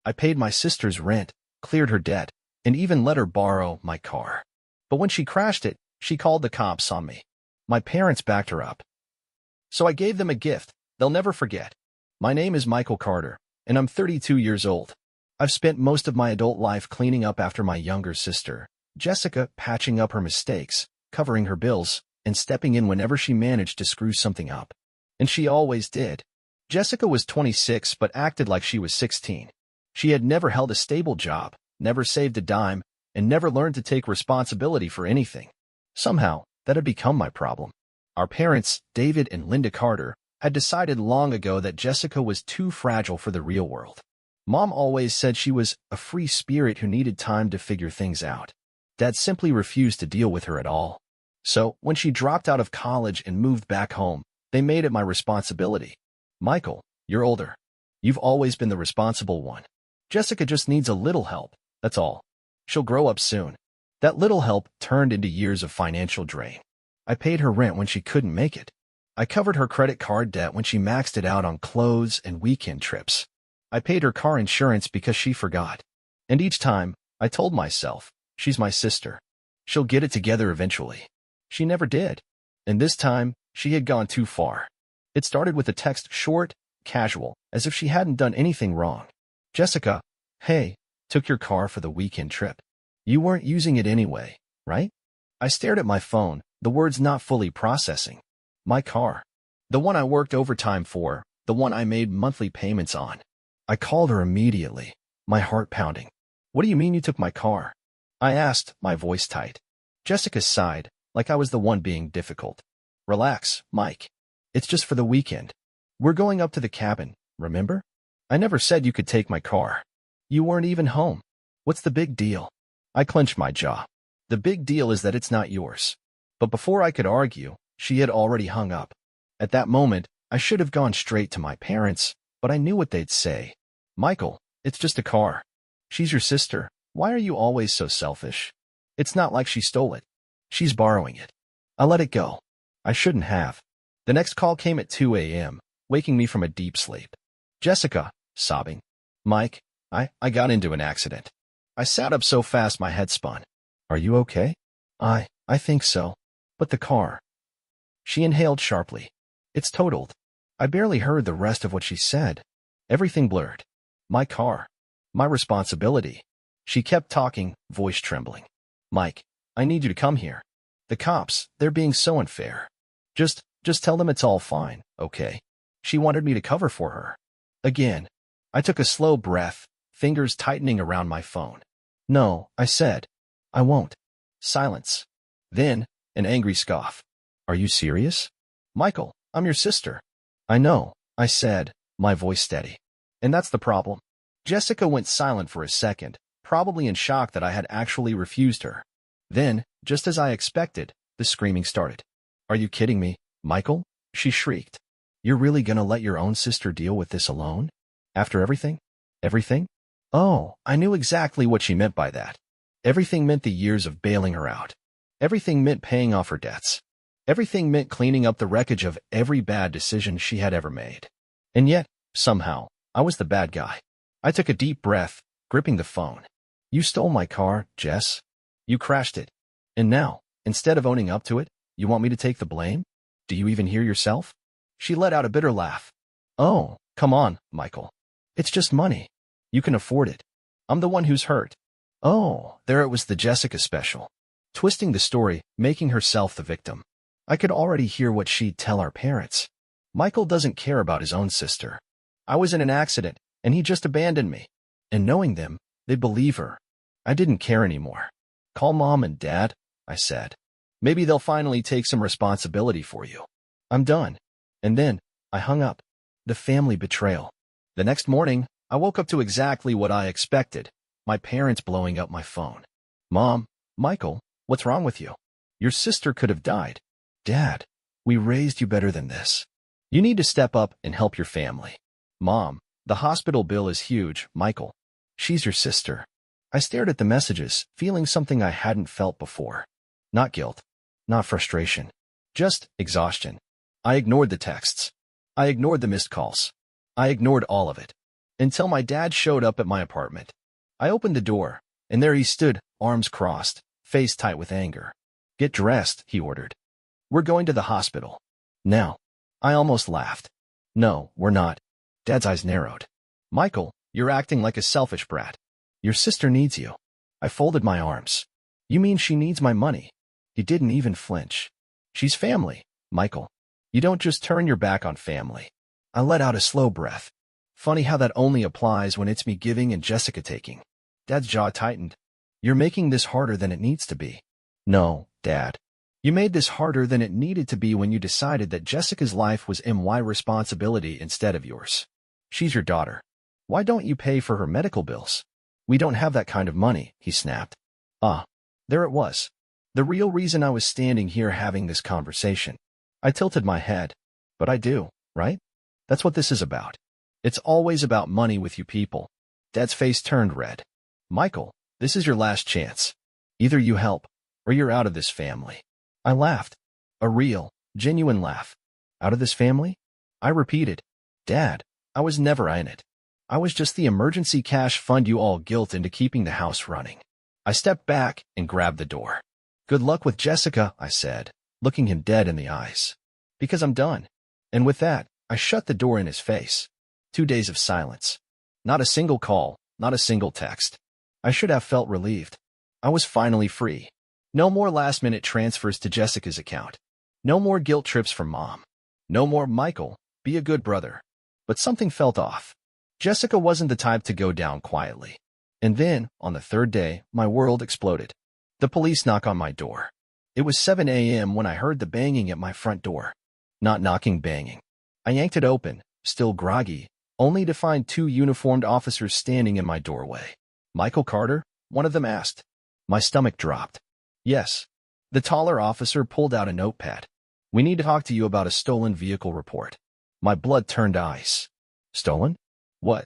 I paid my sister's rent, cleared her debt, and even let her borrow my car. But when she crashed it, she called the cops on me. My parents backed her up. So I gave them a gift they'll never forget. My name is Michael Carter, and I'm 32 years old. I've spent most of my adult life cleaning up after my younger sister, Jessica, patching up her mistakes, covering her bills, and stepping in whenever she managed to screw something up. And she always did. Jessica was 26 but acted like she was 16. She had never held a stable job, never saved a dime, and never learned to take responsibility for anything. Somehow, that had become my problem. Our parents, David and Linda Carter, had decided long ago that Jessica was too fragile for the real world. Mom always said she was a free spirit who needed time to figure things out. Dad simply refused to deal with her at all. So, when she dropped out of college and moved back home, they made it my responsibility. Michael, you're older. You've always been the responsible one. Jessica just needs a little help, that's all. She'll grow up soon. That little help turned into years of financial drain. I paid her rent when she couldn't make it. I covered her credit card debt when she maxed it out on clothes and weekend trips. I paid her car insurance because she forgot. And each time, I told myself, she's my sister. She'll get it together eventually. She never did. And this time, she had gone too far. It started with a text, short, casual, as if she hadn't done anything wrong. Jessica, hey, took your car for the weekend trip. You weren't using it anyway, right? I stared at my phone, the words not fully processing. My car. The one I worked overtime for, the one I made monthly payments on. I called her immediately, my heart pounding. What do you mean you took my car? I asked, my voice tight. Jessica sighed, like I was the one being difficult. Relax, Mike. It's just for the weekend. We're going up to the cabin, remember? I never said you could take my car. You weren't even home. What's the big deal? I clenched my jaw. The big deal is that it's not yours. But before I could argue, she had already hung up. At that moment, I should have gone straight to my parents, but I knew what they'd say. Michael, it's just a car. She's your sister. Why are you always so selfish? It's not like she stole it. She's borrowing it. I let it go. I shouldn't have. The next call came at 2 a.m., waking me from a deep sleep. Jessica, sobbing. Mike, I got into an accident. I sat up so fast my head spun. Are you okay? I think so. But the car. She inhaled sharply. It's totaled. I barely heard the rest of what she said. Everything blurred. My car. My responsibility. She kept talking, voice trembling. Mike, I need you to come here. The cops, they're being so unfair. Just tell them it's all fine, okay? She wanted me to cover for her. Again. I took a slow breath, fingers tightening around my phone. No, I said. I won't. Silence. Then, an angry scoff. Are you serious? Michael, I'm your sister. I know, I said, my voice steady. And that's the problem. Jessica went silent for a second, probably in shock that I had actually refused her. Then, just as I expected, the screaming started. Are you kidding me, Michael? She shrieked. You're really gonna let your own sister deal with this alone? After everything? Everything? Oh, I knew exactly what she meant by that. Everything meant the years of bailing her out. Everything meant paying off her debts. Everything meant cleaning up the wreckage of every bad decision she had ever made. And yet, somehow, I was the bad guy. I took a deep breath, gripping the phone. You stole my car, Jess. You crashed it. And now, instead of owning up to it, you want me to take the blame? Do you even hear yourself? She let out a bitter laugh. Oh, come on, Michael. It's just money. You can afford it. I'm the one who's hurt. Oh, there it was, the Jessica special. Twisting the story, making herself the victim. I could already hear what she'd tell our parents. Michael doesn't care about his own sister. I was in an accident, and he just abandoned me. And knowing them, they'd believe her. I didn't care anymore. Call Mom and Dad, I said. Maybe they'll finally take some responsibility for you. I'm done. And then, I hung up. The family betrayal. The next morning, I woke up to exactly what I expected. My parents blowing up my phone. Mom, Michael, what's wrong with you? Your sister could have died. Dad, we raised you better than this. You need to step up and help your family. Mom, the hospital bill is huge, Michael. She's your sister. I stared at the messages, feeling something I hadn't felt before. Not guilt. Not frustration. Just exhaustion. I ignored the texts. I ignored the missed calls. I ignored all of it. until my dad showed up at my apartment. I opened the door, and there he stood, arms crossed, face tight with anger. "Get dressed," he ordered. "We're going to the hospital." "Now." I almost laughed. "No, we're not." Dad's eyes narrowed. "Michael, you're acting like a selfish brat. Your sister needs you." I folded my arms. "You mean she needs my money?" He didn't even flinch. "She's family, Michael. You don't just turn your back on family." I let out a slow breath. Funny how that only applies when it's me giving and Jessica taking. Dad's jaw tightened. "You're making this harder than it needs to be." "No, Dad. You made this harder than it needed to be when you decided that Jessica's life was my responsibility instead of yours. She's your daughter. Why don't you pay for her medical bills?" "We don't have that kind of money," he snapped. There it was. The real reason I was standing here having this conversation. I tilted my head. "But I do, right? That's what this is about. It's always about money with you people." Dad's face turned red. "Michael, this is your last chance. Either you help, or you're out of this family." I laughed. A real, genuine laugh. "Out of this family?" I repeated. "Dad, I was never in it. I was just the emergency cash fund you all guilt into keeping the house running." I stepped back and grabbed the door. "Good luck with Jessica," I said, looking him dead in the eyes. "Because I'm done." And with that, I shut the door in his face. 2 days of silence. Not a single call, not a single text. I should have felt relieved. I was finally free. No more last-minute transfers to Jessica's account. No more guilt trips from Mom. No more, "Michael, be a good brother." But something felt off. Jessica wasn't the type to go down quietly. And then, on the 3rd day, my world exploded. The police knock on my door. It was 7 a.m. when I heard the banging at my front door. Not knocking, banging. I yanked it open, still groggy, only to find 2 uniformed officers standing in my doorway. "Michael Carter?" one of them asked. My stomach dropped. "Yes." The taller officer pulled out a notepad. "We need to talk to you about a stolen vehicle report." My blood turned ice. "Stolen? What?"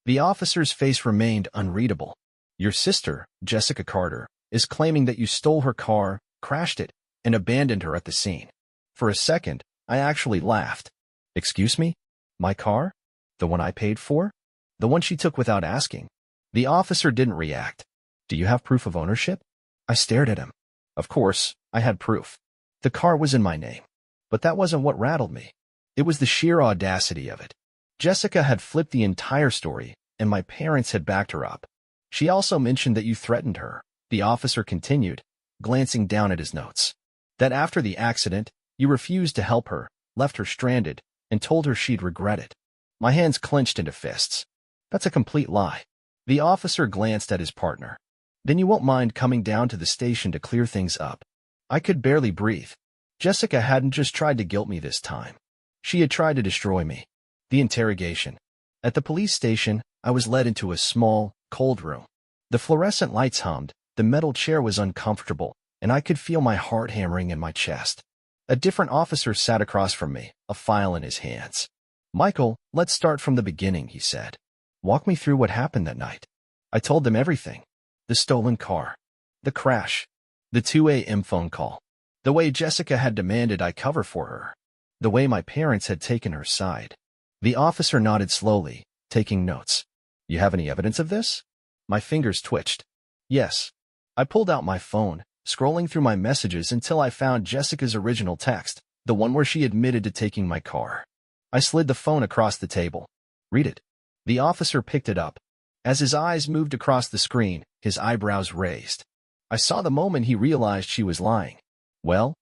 The officer's face remained unreadable. "Your sister, Jessica Carter, is claiming that you stole her car, crashed it, and abandoned her at the scene." For a second, I actually laughed. "Excuse me? My car? The one I paid for? The one she took without asking?" The officer didn't react. "Do you have proof of ownership?" I stared at him. Of course, I had proof. The car was in my name. But that wasn't what rattled me. It was the sheer audacity of it. Jessica had flipped the entire story, and my parents had backed her up. "She also mentioned that you threatened her," the officer continued, glancing down at his notes. "That after the accident, you refused to help her, left her stranded, and told her she'd regret it." My hands clenched into fists. "That's a complete lie." The officer glanced at his partner. "Then you won't mind coming down to the station to clear things up." I could barely breathe. Jessica hadn't just tried to guilt me this time. She had tried to destroy me. The interrogation. At the police station, I was led into a small, cold room. The fluorescent lights hummed, the metal chair was uncomfortable, and I could feel my heart hammering in my chest. A different officer sat across from me, a file in his hands. "Michael, let's start from the beginning," he said. "Walk me through what happened that night." I told them everything. The stolen car. The crash. The 2 a.m. phone call. The way Jessica had demanded I cover for her. The way my parents had taken her side. The officer nodded slowly, taking notes. "You have any evidence of this?" My fingers twitched. "Yes." I pulled out my phone, scrolling through my messages until I found Jessica's original text, the one where she admitted to taking my car. I slid the phone across the table. "Read it." The officer picked it up. As his eyes moved across the screen, his eyebrows raised. I saw the moment he realized she was lying. Well,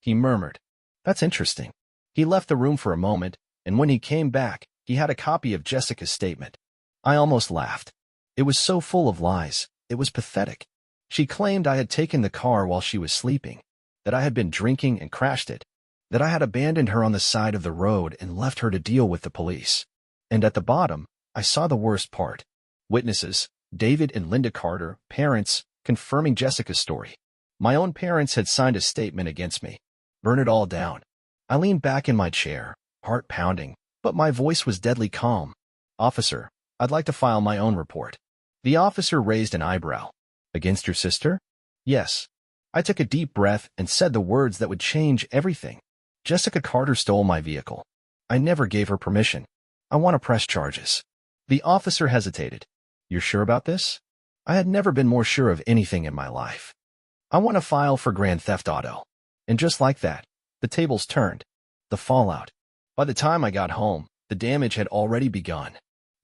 he murmured. "That's interesting." He left the room for a moment, and when he came back, he had a copy of Jessica's statement. I almost laughed. It was so full of lies. It was pathetic. She claimed I had taken the car while she was sleeping, that I had been drinking and crashed it, that I had abandoned her on the side of the road and left her to deal with the police. And at the bottom, I saw the worst part. Witnesses, David and Linda Carter, parents, confirming Jessica's story. My own parents had signed a statement against me. Burn it all down. I leaned back in my chair, heart pounding, but my voice was deadly calm. "Officer, I'd like to file my own report." The officer raised an eyebrow. "Against your sister?" "Yes." I took a deep breath and said the words that would change everything. "Jessica Carter stole my vehicle. I never gave her permission. I want to press charges." The officer hesitated. You're sure about this? I had never been more sure of anything in my life. I want to file for Grand Theft Auto. And just like that, the tables turned. The fallout. By the time I got home, the damage had already begun.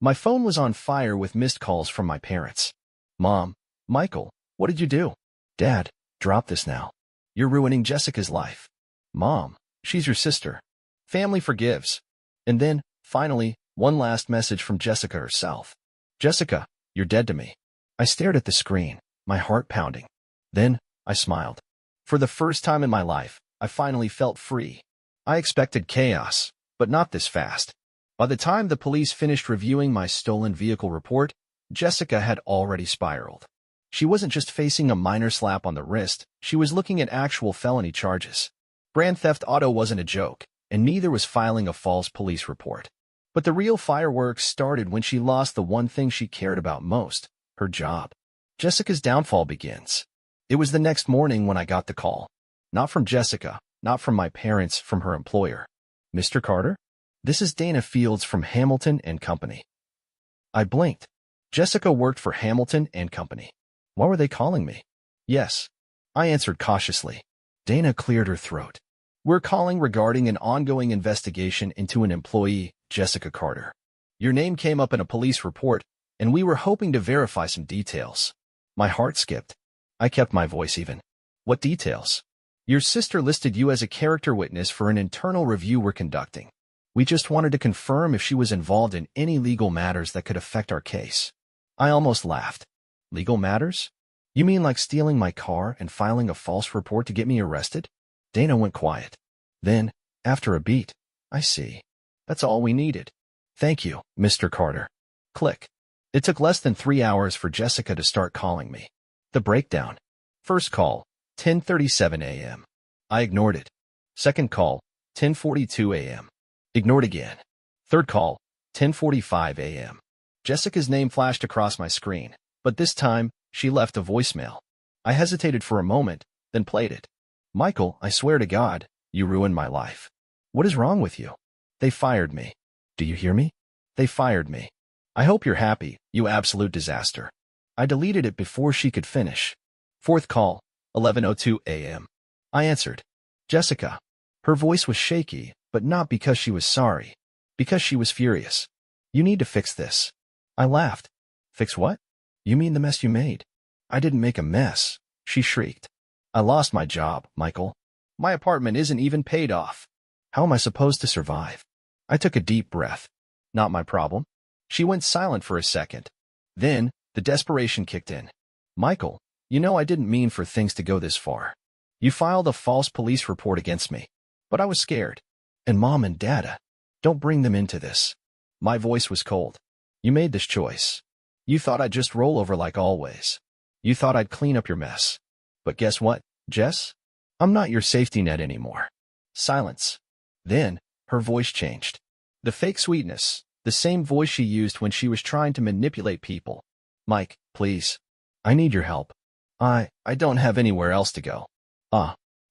My phone was on fire with missed calls from my parents. Mom, Michael, what did you do? Dad, drop this now. You're ruining Jessica's life. Mom, she's your sister. Family forgives. And then, finally, one last message from Jessica herself. Jessica, you're dead to me. I stared at the screen, my heart pounding. Then, I smiled. For the first time in my life, I finally felt free. I expected chaos, but not this fast. By the time the police finished reviewing my stolen vehicle report, Jessica had already spiraled. She wasn't just facing a minor slap on the wrist, she was looking at actual felony charges. Grand Theft Auto wasn't a joke, and neither was filing a false police report. But the real fireworks started when she lost the one thing she cared about most, her job. Jessica's downfall begins. It was the next morning when I got the call. Not from Jessica, not from my parents, from her employer. Mr. Carter? This is Dana Fields from Hamilton and Company. I blinked. Jessica worked for Hamilton and Company. Why were they calling me? Yes. I answered cautiously. Dana cleared her throat. We're calling regarding an ongoing investigation into an employee, Jessica Carter. Your name came up in a police report, and we were hoping to verify some details. My heart skipped. I kept my voice even. What details? Your sister listed you as a character witness for an internal review we're conducting. We just wanted to confirm if she was involved in any legal matters that could affect our case. I almost laughed. Legal matters? You mean like stealing my car and filing a false report to get me arrested? Dana went quiet. Then, after a beat, I see. That's all we needed. Thank you, Mr. Carter. Click. It took less than 3 hours for Jessica to start calling me. The breakdown. First call, 10:37 a.m. I ignored it. Second call, 10:42 a.m. Ignored again. Third call, 10:45 a.m. Jessica's name flashed across my screen, but this time, she left a voicemail. I hesitated for a moment, then played it. Michael, I swear to God, you ruined my life. What is wrong with you? They fired me. Do you hear me? They fired me. I hope you're happy, you absolute disaster. I deleted it before she could finish. Fourth call, 11:02 a.m. I answered. Jessica. Her voice was shaky, but not because she was sorry. Because she was furious. You need to fix this. I laughed. Fix what? You mean the mess you made? I didn't make a mess, she shrieked. I lost my job, Michael. My apartment isn't even paid off. How am I supposed to survive? I took a deep breath. Not my problem. She went silent for a second. Then, the desperation kicked in. Michael, you know I didn't mean for things to go this far. You filed a false police report against me. But I was scared. And Mom and Dada. Don't bring them into this. My voice was cold. You made this choice. You thought I'd just roll over like always. You thought I'd clean up your mess. But guess what, Jess? I'm not your safety net anymore. Silence. Then, her voice changed. The fake sweetness, the same voice she used when she was trying to manipulate people. Mike, please. I need your help. I don't have anywhere else to go.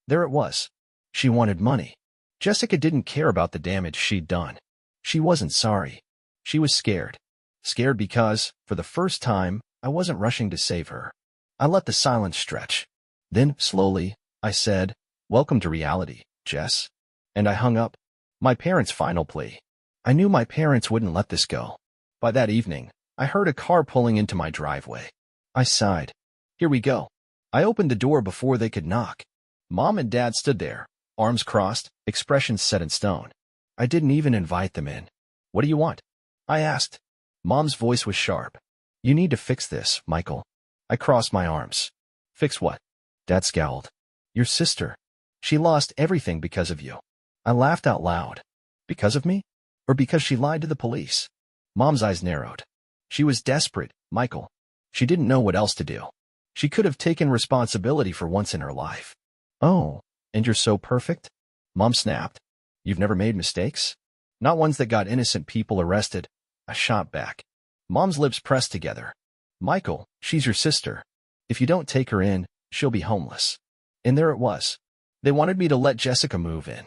There it was. She wanted money. Jessica didn't care about the damage she'd done. She wasn't sorry. She was scared. Scared because, for the first time, I wasn't rushing to save her. I let the silence stretch. Then, slowly, I said, Welcome to reality, Jess. And I hung up. My parents' final plea. I knew my parents wouldn't let this go. By that evening, I heard a car pulling into my driveway. I sighed. Here we go. I opened the door before they could knock. Mom and Dad stood there, arms crossed, expressions set in stone. I didn't even invite them in. What do you want? I asked. Mom's voice was sharp. You need to fix this, Michael. I crossed my arms. Fix what? Dad scowled. Your sister. She lost everything because of you. I laughed out loud. Because of me? Or because she lied to the police? Mom's eyes narrowed. She was desperate, Michael. She didn't know what else to do. She could have taken responsibility for once in her life. Oh, and you're so perfect? Mom snapped. You've never made mistakes? Not ones that got innocent people arrested. I shot back. Mom's lips pressed together. Michael, she's your sister. If you don't take her in, she'll be homeless. And there it was. They wanted me to let Jessica move in.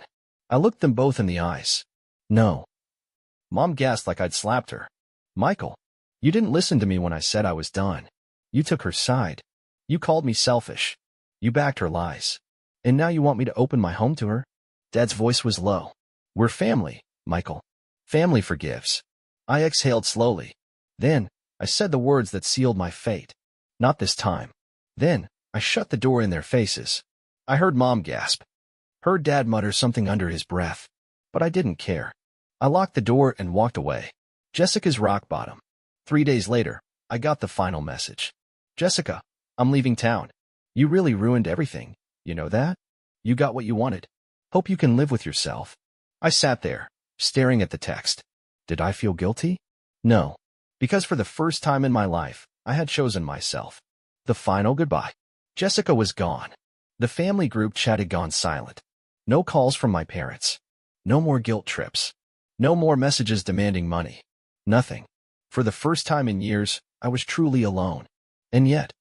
I looked them both in the eyes. No. Mom gasped like I'd slapped her. Michael, you didn't listen to me when I said I was done. You took her side. You called me selfish. You backed her lies. And now you want me to open my home to her? Dad's voice was low. We're family, Michael. Family forgives. I exhaled slowly. Then, I said the words that sealed my fate. Not this time. Then, I shut the door in their faces. I heard Mom gasp. Heard Dad mutter something under his breath. But I didn't care. I locked the door and walked away. Jessica's rock bottom. 3 days later, I got the final message. Jessica, I'm leaving town. You really ruined everything. You know that? You got what you wanted. Hope you can live with yourself. I sat there, staring at the text. Did I feel guilty? No. Because for the first time in my life, I had chosen myself. The final goodbye. Jessica was gone. The family group chat had gone silent. No calls from my parents. No more guilt trips. No more messages demanding money. Nothing. For the first time in years, I was truly alone. And yet,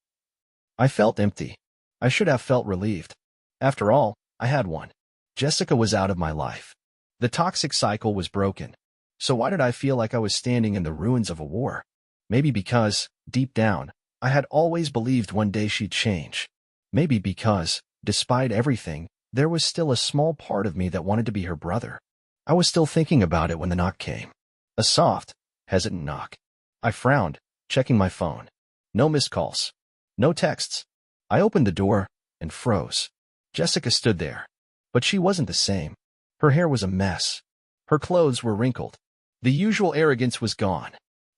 I felt empty. I should have felt relieved. After all, I had one. Jessica was out of my life. The toxic cycle was broken. So why did I feel like I was standing in the ruins of a war? Maybe because, deep down, I had always believed one day she'd change. Maybe because, despite everything, there was still a small part of me that wanted to be her brother. I was still thinking about it when the knock came. A soft, hesitant knock. I frowned, checking my phone. No missed calls. No texts. I opened the door and froze. Jessica stood there. But she wasn't the same. Her hair was a mess. Her clothes were wrinkled. The usual arrogance was gone.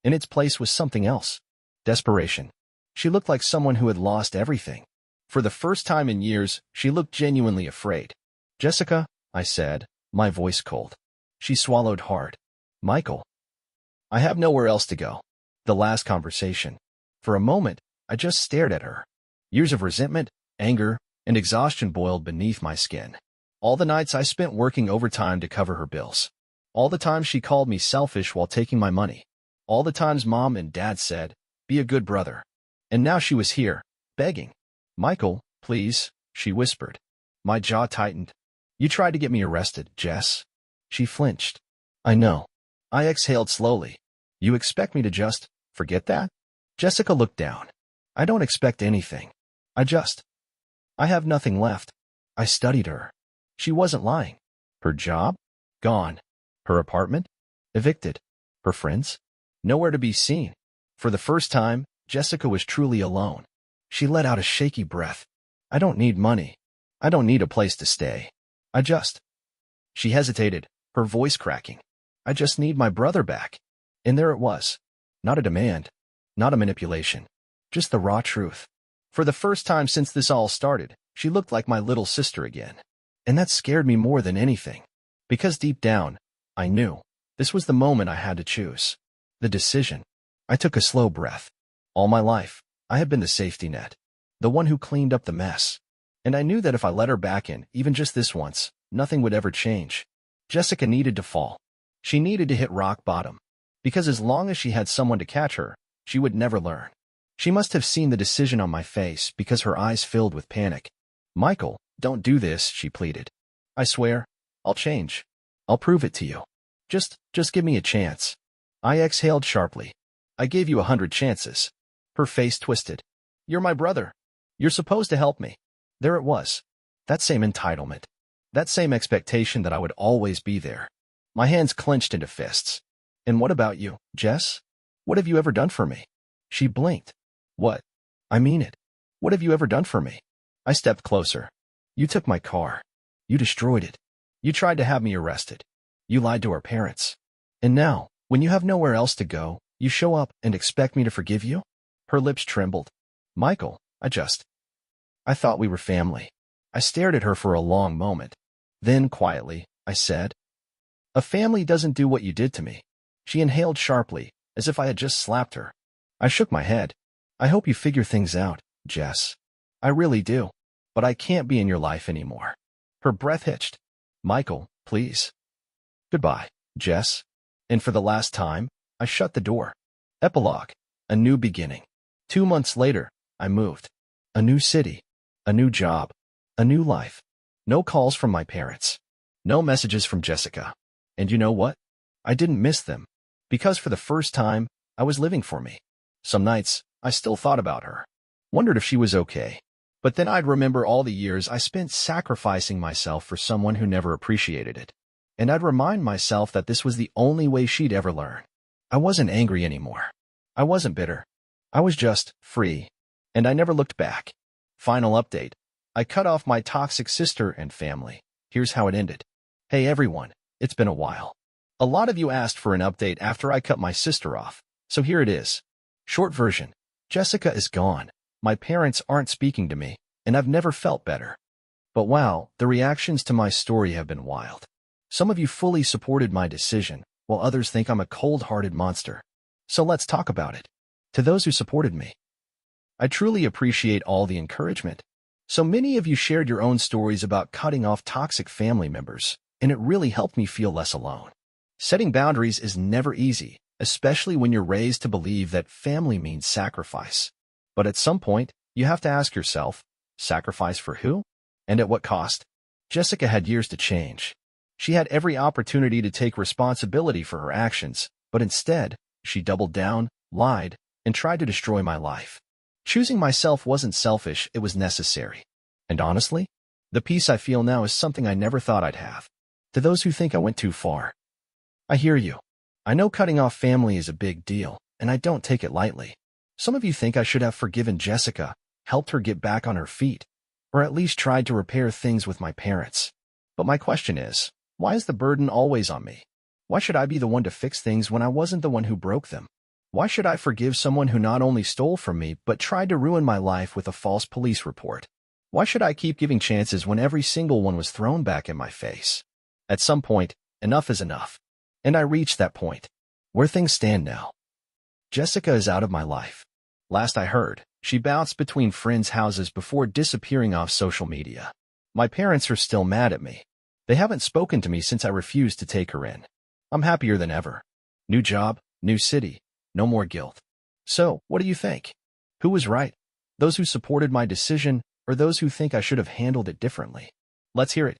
In its place was something else. Desperation. She looked like someone who had lost everything. For the first time in years, she looked genuinely afraid. Jessica, I said, my voice cold. She swallowed hard. Michael. I have nowhere else to go. The last conversation. For a moment, I just stared at her. Years of resentment, anger, and exhaustion boiled beneath my skin. All the nights I spent working overtime to cover her bills. All the times she called me selfish while taking my money. All the times Mom and Dad said, be a good brother. And now she was here, begging. Michael, please, she whispered. My jaw tightened. You tried to get me arrested, Jess. She flinched. I know. I exhaled slowly. You expect me to just forget that? Jessica looked down. I don't expect anything. I have nothing left. I studied her. She wasn't lying. Her job? Gone. Her apartment? Evicted. Her friends? Nowhere to be seen. For the first time, Jessica was truly alone. She let out a shaky breath. I don't need money. I don't need a place to stay. She hesitated, her voice cracking. I just need my brother back. And there it was. Not a demand. Not a manipulation. Just the raw truth. For the first time since this all started, she looked like my little sister again. And that scared me more than anything. Because deep down, I knew. This was the moment I had to choose. The decision. I took a slow breath. All my life, I had been the safety net. The one who cleaned up the mess. And I knew that if I let her back in, even just this once, nothing would ever change. Jessica needed to fall. She needed to hit rock bottom. Because as long as she had someone to catch her, she would never learn. She must have seen the decision on my face because her eyes filled with panic. Michael, don't do this, she pleaded. I swear, I'll change. I'll prove it to you. Just give me a chance. I exhaled sharply. I gave you 100 chances. Her face twisted. You're my brother. You're supposed to help me. There it was. That same entitlement. That same expectation that I would always be there. My hands clenched into fists. And what about you, Jess? What have you ever done for me? She blinked. What? I mean it. What have you ever done for me? I stepped closer. You took my car. You destroyed it. You tried to have me arrested. You lied to our parents. And now, when you have nowhere else to go, you show up and expect me to forgive you? Her lips trembled. Michael, I thought we were family. I stared at her for a long moment. Then, quietly, I said, a family doesn't do what you did to me. She inhaled sharply, as if I had just slapped her. I shook my head. I hope you figure things out, Jess. I really do. But I can't be in your life anymore. Her breath hitched. Michael, please. Goodbye, Jess. And for the last time, I shut the door. Epilogue. A new beginning. 2 months later, I moved. A new city. A new job. A new life. No calls from my parents. No messages from Jessica. And you know what? I didn't miss them. Because for the first time, I was living for me. Some nights, I still thought about her. Wondered if she was okay. But then I'd remember all the years I spent sacrificing myself for someone who never appreciated it. And I'd remind myself that this was the only way she'd ever learn. I wasn't angry anymore. I wasn't bitter. I was just free. And I never looked back. Final update. I cut off my toxic sister and family. Here's how it ended. Hey everyone, it's been a while. A lot of you asked for an update after I cut my sister off, so here it is. Short version. Jessica is gone. My parents aren't speaking to me, and I've never felt better. But wow, the reactions to my story have been wild. Some of you fully supported my decision, while others think I'm a cold-hearted monster. So let's talk about it. To those who supported me, I truly appreciate all the encouragement. So many of you shared your own stories about cutting off toxic family members, and it really helped me feel less alone. Setting boundaries is never easy, especially when you're raised to believe that family means sacrifice. But at some point, you have to ask yourself, sacrifice for who? And at what cost? Jessica had years to change. She had every opportunity to take responsibility for her actions, but instead, she doubled down, lied, and tried to destroy my life. Choosing myself wasn't selfish, it was necessary. And honestly, the peace I feel now is something I never thought I'd have. To those who think I went too far, I hear you. I know cutting off family is a big deal, and I don't take it lightly. Some of you think I should have forgiven Jessica, helped her get back on her feet, or at least tried to repair things with my parents. But my question is, why is the burden always on me? Why should I be the one to fix things when I wasn't the one who broke them? Why should I forgive someone who not only stole from me, but tried to ruin my life with a false police report? Why should I keep giving chances when every single one was thrown back in my face? At some point, enough is enough. And I reached that point. Where things stand now. Jessica is out of my life. Last I heard, she bounced between friends' houses before disappearing off social media. My parents are still mad at me. They haven't spoken to me since I refused to take her in. I'm happier than ever. New job, new city, no more guilt. So, what do you think? Who was right? Those who supported my decision, or those who think I should have handled it differently? Let's hear it.